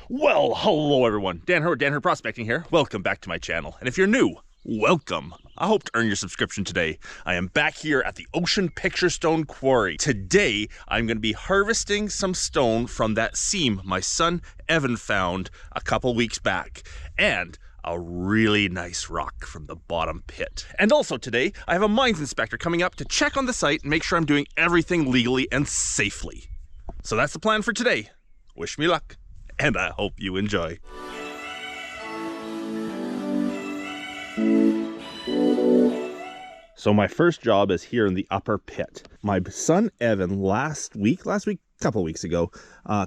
Well, hello everyone. Dan Hurd, Prospecting here. Welcome back to my channel. And if you're new, welcome. I hope to earn your subscription today. I am back here at the Ocean Picture Stone Quarry. Today, I'm going to be harvesting some stone from that seam my son Evan found a couple weeks back. And a really nice rock from the bottom pit. And also today, I have a mines inspector coming up to check on the site and make sure I'm doing everything legally and safely. So that's the plan for today. Wish me luck, and I hope you enjoy. So my first job is here in the upper pit. My son Evan couple weeks ago,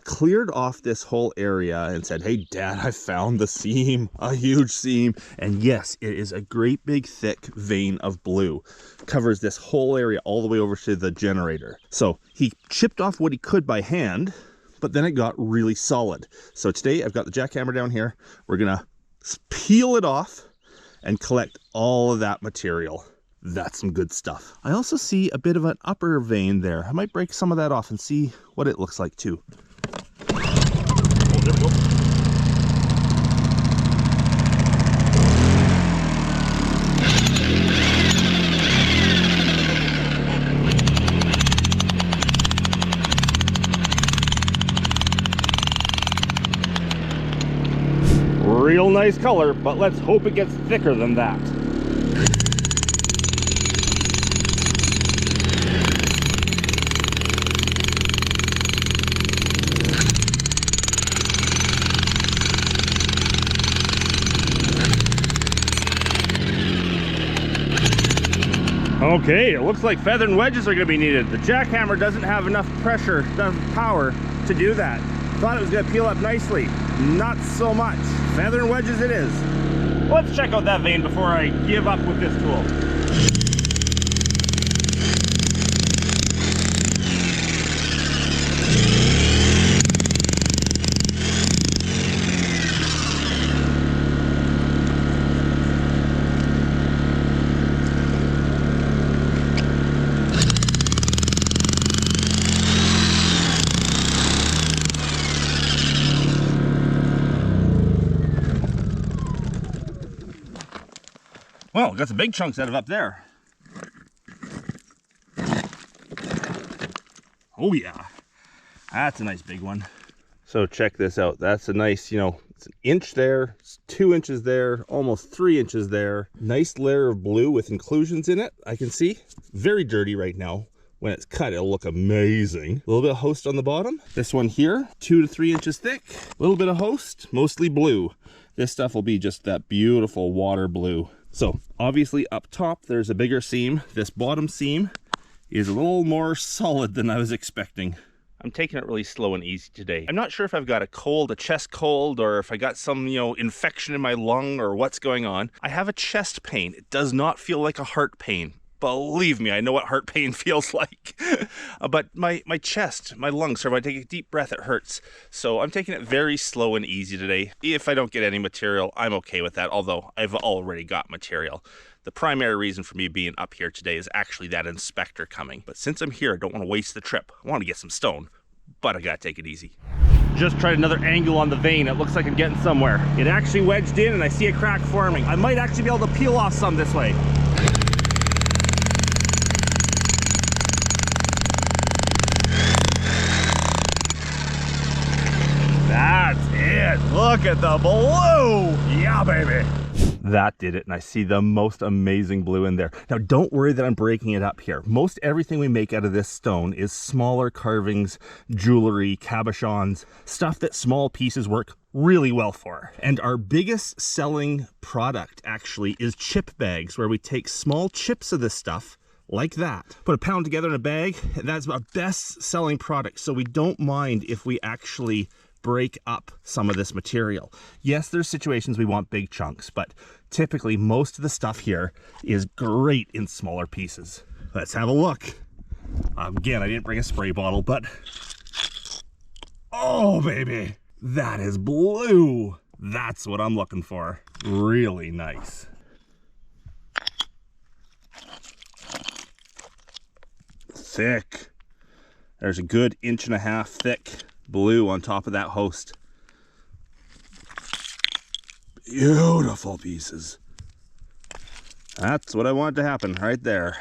cleared off this whole area and said, "Hey Dad, I found the seam, a huge seam." And yes, it is a great big thick vein of blue. Covers this whole area all the way over to the generator. So he chipped off what he could by hand, but then it got really solid. So today I've got the jackhammer down here. We're gonna peel it off and collect all of that material. That's some good stuff. I also see a bit of an upper vein there. I might break some of that off and see what it looks like too. Oh, there we go. Real nice color, but let's hope it gets thicker than that. Okay, it looks like feather and wedges are going to be needed. The jackhammer doesn't have enough pressure, enough power to do that. Thought it was going to peel up nicely. Not so much. Feather and wedges it is. Let's check out that vein before I give up with this tool. Well, got some big chunks out of up there. Oh yeah, that's a nice big one. So check this out. That's a nice, it's an inch there, it's 2 inches there, almost 3 inches there. Nice layer of blue with inclusions in it, I can see. Very dirty right now. When it's cut, it'll look amazing. A little bit of host on the bottom. This one here, 2 to 3 inches thick. A little bit of host, mostly blue. This stuff will be just that beautiful water blue. So obviously up top, there's a bigger seam. This bottom seam is a little more solid than I was expecting. I'm taking it really slow and easy today. I'm not sure if I've got a cold, a chest cold, or if I got some, infection in my lung or what's going on. I have a chest pain. It does not feel like a heart pain. Believe me, I know what heart pain feels like. But my chest, my lungs, so if I take a deep breath, it hurts. So I'm taking it very slow and easy today. If I don't get any material, I'm okay with that, although I've already got material. The primary reason for me being up here today is actually that inspector coming. But since I'm here, I don't want to waste the trip. I want to get some stone, but I gotta take it easy. Just tried another angle on the vein. It looks like I'm getting somewhere. It actually wedged in and I see a crack forming. I might actually be able to peel off some this way. That's it. Look at the blue. Yeah, baby. That did it, and I see the most amazing blue in there. Now, don't worry that I'm breaking it up here. Most everything we make out of this stone is smaller carvings, jewelry, cabochons, stuff that small pieces work really well for. And our biggest selling product actually is chip bags, where we take small chips of this stuff like that, put a pound together in a bag, and that's our best selling product. So we don't mind if we actually break up some of this material. Yes, there's situations we want big chunks, but typically most of the stuff here is great in smaller pieces. Let's have a look. Again, I didn't bring a spray bottle, but oh baby, that is blue. That's what I'm looking for. Really nice. Thick. There's a good 1.5 inch thick blue on top of that host. Beautiful pieces. That's what I wanted to happen right there.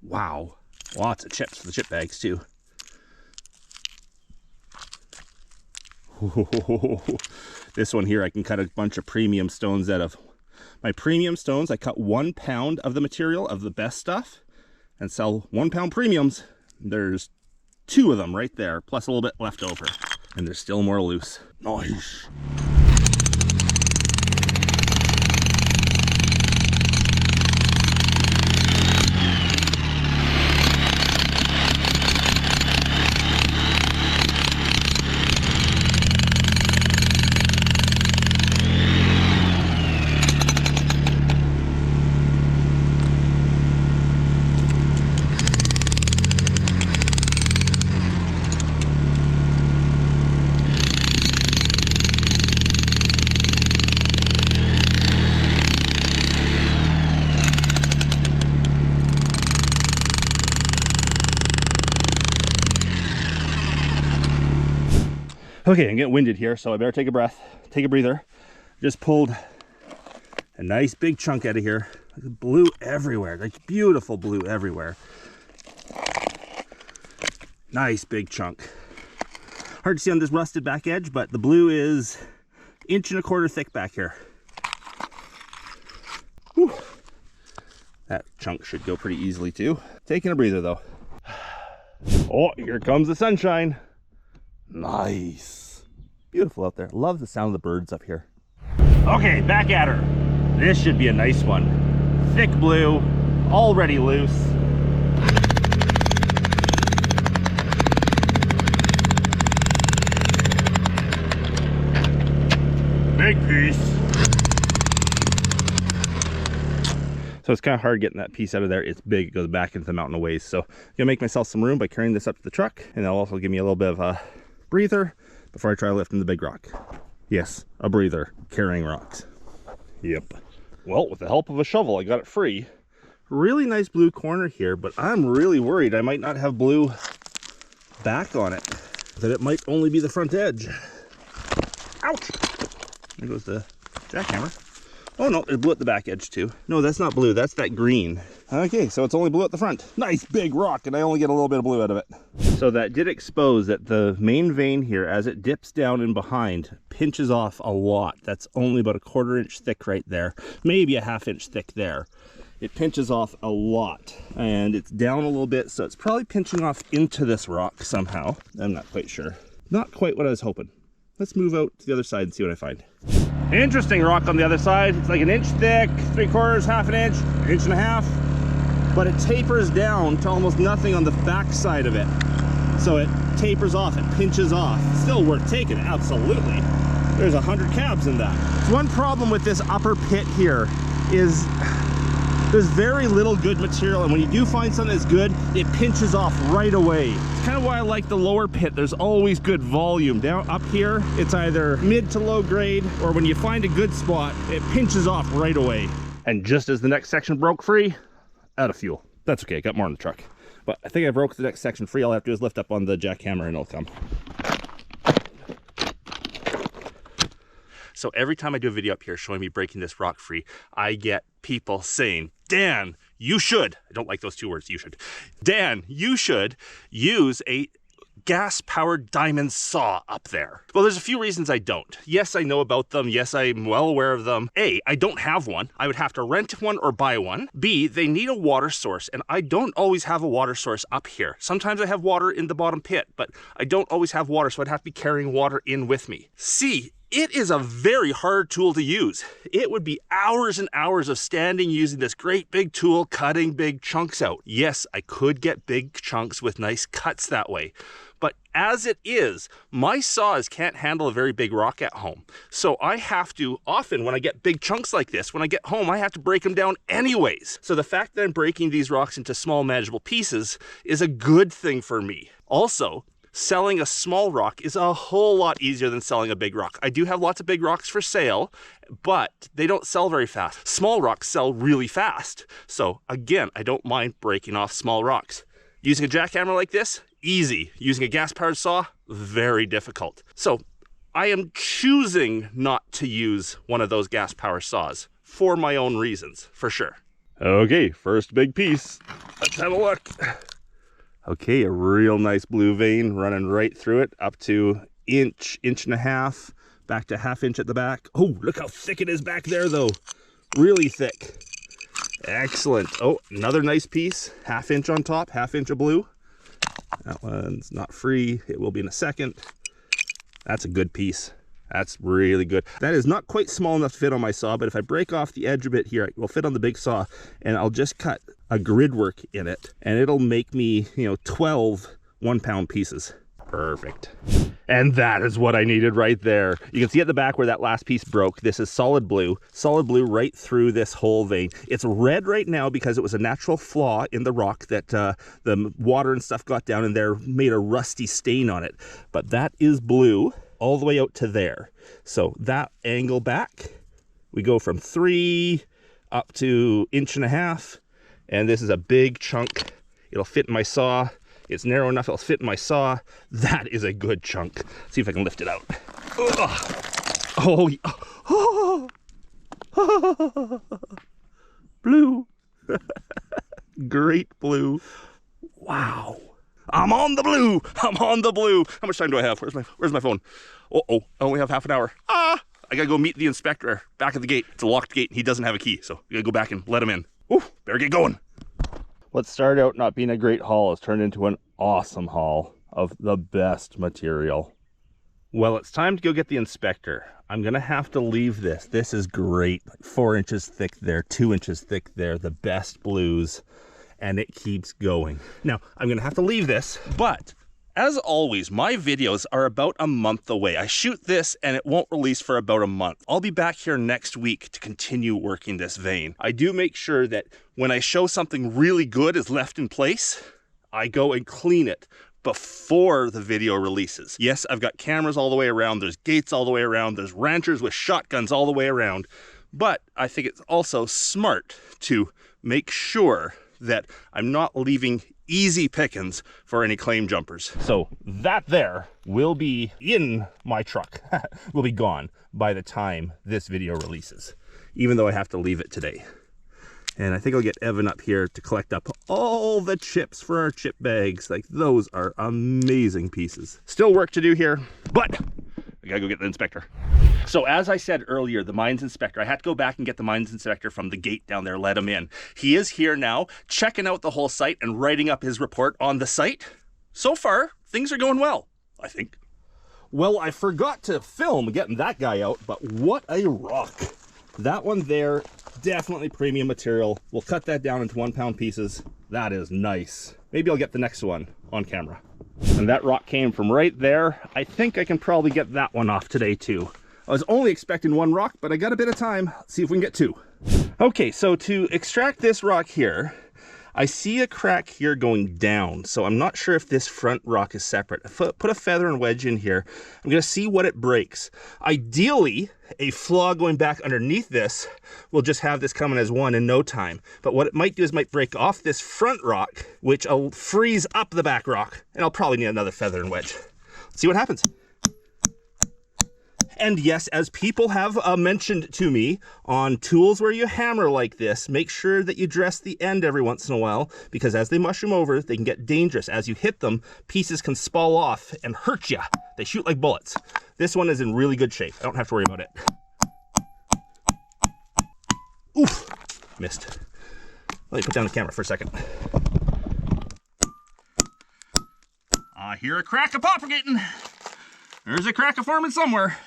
Wow. Lots of chips for the chip bags too. This one here I can cut a bunch of premium stones out of. My premium stones, I cut 1 pound of the material of the best stuff and sell 1 pound premiums. There's 2 of them right there, plus a little bit left over. And there's still more loose. Nice. Okay, I'm getting winded here, so I better take a breath, take a breather. Just pulled a nice big chunk out of here. Blue everywhere, like beautiful blue everywhere. Nice big chunk. Hard to see on this rusted back edge, but the blue is 1.25 inches thick back here. Whew. That chunk should go pretty easily too. Taking a breather though. Oh, here comes the sunshine. Nice. Beautiful out there. Love the sound of the birds up here. Okay, back at her. This should be a nice one. Thick blue, already loose. Big piece. So it's kind of hard getting that piece out of there. It's big, it goes back into the mountain a ways. So I'm gonna make myself some room by carrying this up to the truck, and that'll also give me a little bit of a breather before I try lifting the big rock. Yes, a breather, carrying rocks. Yep. Well, with the help of a shovel, I got it free. Really nice blue corner here, but I'm really worried I might not have blue back on it. That it might only be the front edge. Ouch! There goes the jackhammer. Oh no, there's blue at the back edge too. No, that's not blue, that's that green. Okay, so it's only blue at the front. Nice big rock, and I only get a little bit of blue out of it. So that did expose that the main vein here, as it dips down in behind, pinches off a lot. That's only about 1/4 inch thick right there. Maybe a 1/2 inch thick there. It pinches off a lot, and it's down a little bit, so it's probably pinching off into this rock somehow. I'm not quite sure. Not quite what I was hoping. Let's move out to the other side and see what I find. Interesting rock on the other side. It's like 1 inch thick, 3/4, 1/2 inch, 1.5 inches, but it tapers down to almost nothing on the back side of it. So it tapers off, it pinches off. Still worth taking, absolutely. There's 100 cabs in that. One problem with this upper pit here is there's very little good material, and when you do find something that's good, it pinches off right away. It's kind of why I like the lower pit. There's always good volume. Down up here, it's either mid to low grade, or when you find a good spot, it pinches off right away. And just as the next section broke free, out of fuel. That's okay, I got more in the truck. But I think I broke the next section free. All I have to do is lift up on the jackhammer and it'll come. So every time I do a video up here showing me breaking this rock free, I get people saying, Dan, you should, I don't like those 2 words, you should. Dan, you should use a gas-powered diamond saw up there. Well, there's a few reasons I don't. Yes, I know about them. Yes, I'm well aware of them. A, I don't have one. I would have to rent one or buy one. B, they need a water source, and I don't always have a water source up here. Sometimes I have water in the bottom pit, but I don't always have water, so I'd have to be carrying water in with me. C, it is a very hard tool to use. It would be hours and hours of standing using this great big tool, cutting big chunks out. Yes, I could get big chunks with nice cuts that way. But as it is, my saws can't handle a very big rock at home. So I have to, often when I get big chunks like this, when I get home, I have to break them down anyways. So the fact that I'm breaking these rocks into small manageable pieces is a good thing for me. Also, selling a small rock is a whole lot easier than selling a big rock. I do have lots of big rocks for sale, but they don't sell very fast. Small rocks sell really fast. So again, I don't mind breaking off small rocks. Using a jackhammer like this, easy. Using a gas-powered saw, very difficult. So I am choosing not to use one of those gas power saws for my own reasons, for sure. Okay, first big piece. Let's have a look. Okay, a real nice blue vein running right through it up to inch and a half, back to ½ inch at the back. Oh, look how thick it is back there though. Really thick. Excellent. Oh, another nice piece, ½ inch on top, ½ inch of blue. That one's not free. It will be in a second. That's a good piece. That's really good. That is not quite small enough to fit on my saw, but if I break off the edge a bit here, it will fit on the big saw, and I'll just cut a grid work in it, and it'll make me, 12 1-pound pieces. Perfect. And that is what I needed right there. You can see at the back where that last piece broke. This is solid blue right through this whole vein. It's red right now because it was a natural flaw in the rock that the water and stuff got down in there, made a rusty stain on it. But that is blue all the way out to there. So that angle back, we go from 3 up to 1.5 inches, and this is a big chunk. It'll fit in my saw. It's narrow enough, it'll fit in my saw. That is a good chunk. Let's see if I can lift it out. Oh, blue. Great blue. Wow. I'm on the blue. I'm on the blue. How much time do I have? Where's my phone? Uh-oh, I only have ½ an hour. I gotta go meet the inspector back at the gate. It's a locked gate and he doesn't have a key, so I gotta go back and let him in. Ooh, better get going. What started out not being a great haul has turned into an awesome haul of the best material. Well, it's time to go get the inspector. I'm gonna have to leave this. This is great, like 4 inches thick there, 2 inches thick there, the best blues, and it keeps going. Now, I'm gonna have to leave this, but as always, my videos are about a month away. I shoot this and it won't release for about a month. I'll be back here next week to continue working this vein. I do make sure that when I show something really good is left in place, I go and clean it before the video releases. Yes, I've got cameras all the way around, there's gates all the way around, there's ranchers with shotguns all the way around, but I think it's also smart to make sure that I'm not leaving easy pickings for any claim jumpers. So that there will be in my truck, will be gone by the time this video releases, even though I have to leave it today. And I think I'll get Evan up here to collect up all the chips for our chip bags. Like, those are amazing pieces. Still work to do here, but I gotta go get the inspector. So as I said earlier, the mines inspector, I had to go back and get the mines inspector from the gate down there, let him in. He is here now, checking out the whole site and writing up his report on the site. So far, things are going well, I think. Well, I forgot to film getting that guy out, but what a rock. That one there, definitely premium material. We'll cut that down into 1-pound pieces. That is nice. Maybe I'll get the next one on camera. And that rock came from right there. I think I can probably get that one off today too. I was only expecting 1 rock, but I got a bit of time. Let's see if we can get 2. Okay, so to extract this rock here, I see a crack here going down, so I'm not sure if this front rock is separate. Put a feather and wedge in here. I'm gonna see what it breaks. Ideally, a flaw going back underneath this will just have this coming as one in no time. But what it might do is might break off this front rock, which will freeze up the back rock, and I'll probably need another feather and wedge. Let's see what happens. And yes, as people have mentioned to me, on tools where you hammer like this, make sure that you dress the end every once in a while, because as they mushroom over, they can get dangerous. As you hit them, pieces can spall off and hurt you. They shoot like bullets. This one is in really good shape. I don't have to worry about it. Oof, missed. Let me put down the camera for a second. I hear a crack a-propagating. There's a crack a-forming somewhere.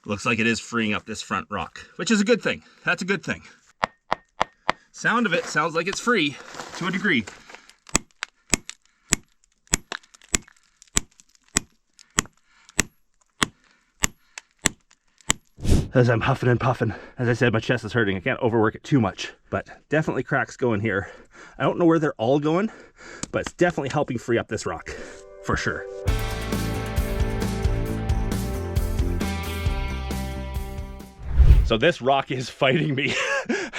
Looks like it is freeing up this front rock, which is a good thing. That's a good thing. Sound of it sounds like it's free to a degree. As I'm huffing and puffing, as I said, my chest is hurting. I can't overwork it too much, but definitely cracks going here. I don't know where they're all going, but it's definitely helping free up this rock, for sure. So this rock is fighting me.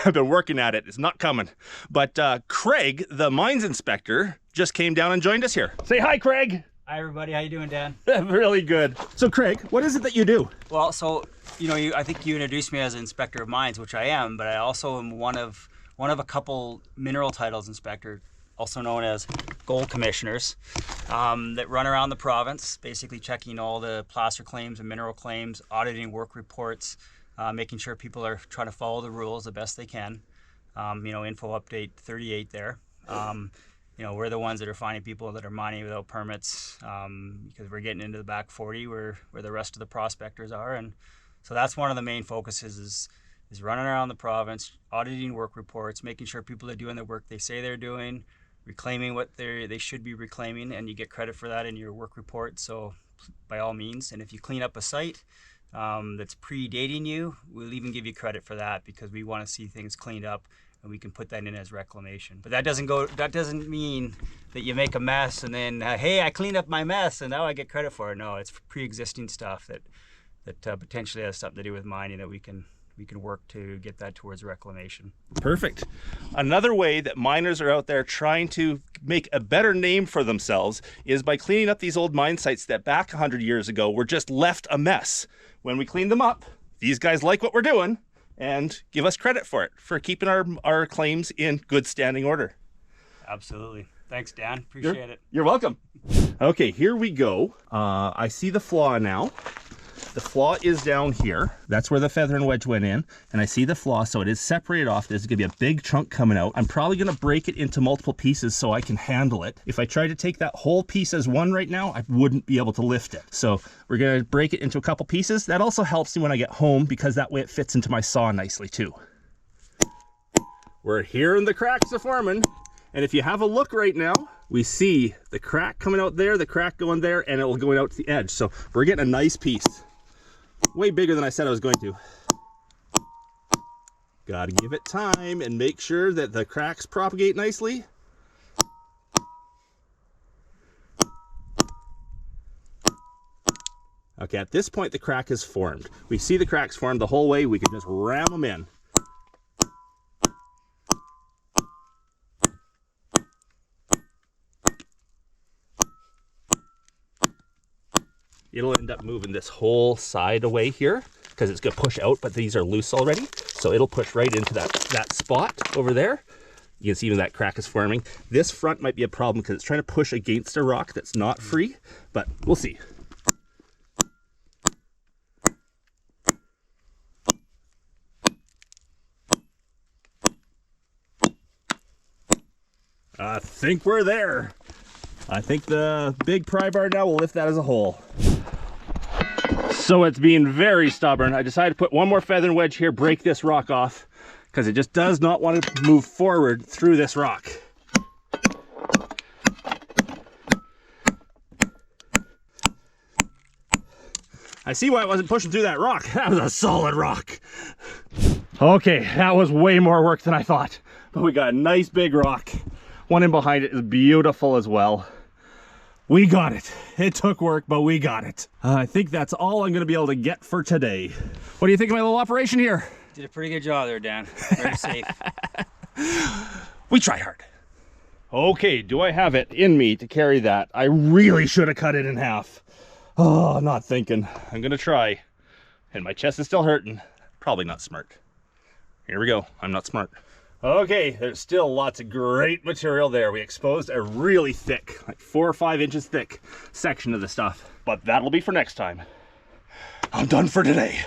I've been working at it, it's not coming. But Craig, the mines inspector, just came down and joined us here. Say hi, Craig. Hi everybody, how you doing, Dan? Really good. So Craig, what is it that you do? Well, so I think you introduced me as an inspector of mines, which I am, but I also am one of a couple mineral titles inspector, also known as gold commissioners, that run around the province, basically checking all the placer claims and mineral claims, auditing work reports, making sure people are trying to follow the rules the best they can. Info update 38 there. We're the ones that are finding people that are mining without permits, because we're getting into the back 40 where the rest of the prospectors are. And so that's one of the main focuses is running around the province, auditing work reports, making sure people are doing the work they say they're doing, reclaiming what they should be reclaiming, and you get credit for that in your work report. So by all means, and if you clean up a site that's predating you, we'll even give you credit for that, because we want to see things cleaned up and we can put that in as reclamation. But that doesn't mean that you make a mess and then hey, I cleaned up my mess and now I get credit for it. No, it's pre-existing stuff that potentially has something to do with mining that we can work to get that towards reclamation. Perfect. Another way that miners are out there trying to make a better name for themselves is by cleaning up these old mine sites that back 100 years ago were just left a mess. When we clean them up, these guys like what we're doing and give us credit for it, for keeping our claims in good standing order. Absolutely. Thanks, Dan. Appreciate it. You're welcome. Okay, here we go. I see the flaw now. The flaw is down here. That's where the feather and wedge went in. And I see the flaw, so it is separated off. There's gonna be a big chunk coming out. I'm probably gonna break it into multiple pieces so I can handle it. If I try to take that whole piece as one right now, I wouldn't be able to lift it. So we're gonna break it into a couple pieces. That also helps me when I get home, because that way it fits into my saw nicely too. We're hearing the cracks of forming. And if you have a look right now, we see the crack coming out there, the crack going there, and it will go out to the edge. So we're getting a nice piece. Way bigger than I said I was going to. Gotta give it time and make sure that the cracks propagate nicely. Okay, at this point the crack is formed. We see the cracks formed the whole way. We can just ram them in. It'll end up moving this whole side away here because it's going to push out, but these are loose already. So it'll push right into that spot over there. You can see even that crack is forming. This front might be a problem because it's trying to push against a rock that's not free, but we'll see. I think we're there. I think the big pry bar now will lift that as a whole. So it's being very stubborn. I decided to put one more feather and wedge here, break this rock off, because it just does not want to move forward through this rock. I see why it wasn't pushing through that rock. That was a solid rock. Okay, that was way more work than I thought, but we got a nice big rock. One in behind it is beautiful as well. We got it. It took work, but we got it. I think that's all I'm gonna be able to get for today. What do you think of my little operation here? Did a pretty good job there, Dan. Very safe. We try hard. Okay, do I have it in me to carry that? I really should have cut it in half. Oh, not thinking. I'm gonna try. And my chest is still hurting. Probably not smart. Here we go. I'm not smart. Okay, there's still lots of great material there. We exposed a really thick, like 4 or 5 inches thick section of the stuff. But that'll be for next time. I'm done for today.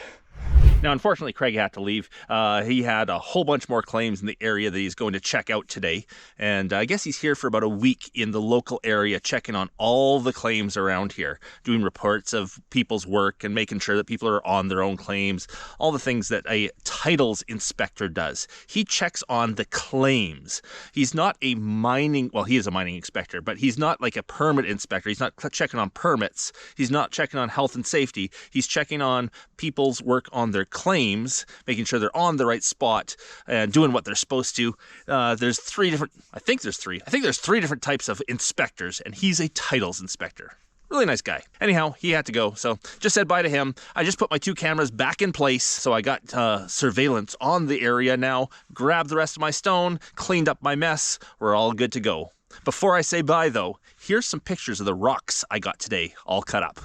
Now, unfortunately, Craig had to leave. He had a whole bunch more claims in the area that he's going to check out today. And I guess he's here for about a week in the local area, checking on all the claims around here, doing reports of people's work and making sure that people are on their own claims, all the things that a titles inspector does. He checks on the claims. He's not a mining, well, he is a mining inspector, but he's not like a permit inspector. He's not checking on permits. He's not checking on health and safety. He's checking on people's work on their claims, making sure they're on the right spot and doing what they're supposed to. There's three different types of inspectors, and he's a titles inspector. Really nice guy. Anyhow, he had to go, so just said bye to him. I just put my 2 cameras back in place, so I got surveillance on the area now, grabbed the rest of my stone, cleaned up my mess. We're all good to go. Before I say bye though, here's some pictures of the rocks I got today, all cut up.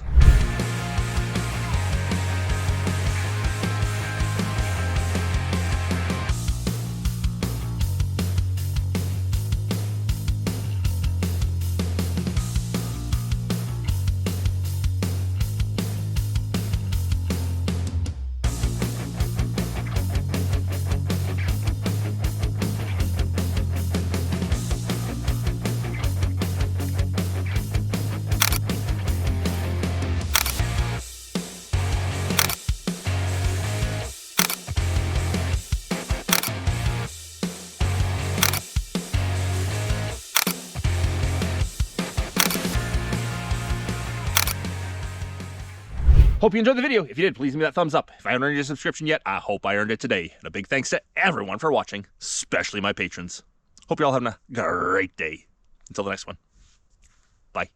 Hope you enjoyed the video. If you did, please give me that thumbs up. If I haven't earned your subscription yet, I hope I earned it today. And a big thanks to everyone for watching, especially my patrons. Hope you're all having a great day. Until the next one. Bye.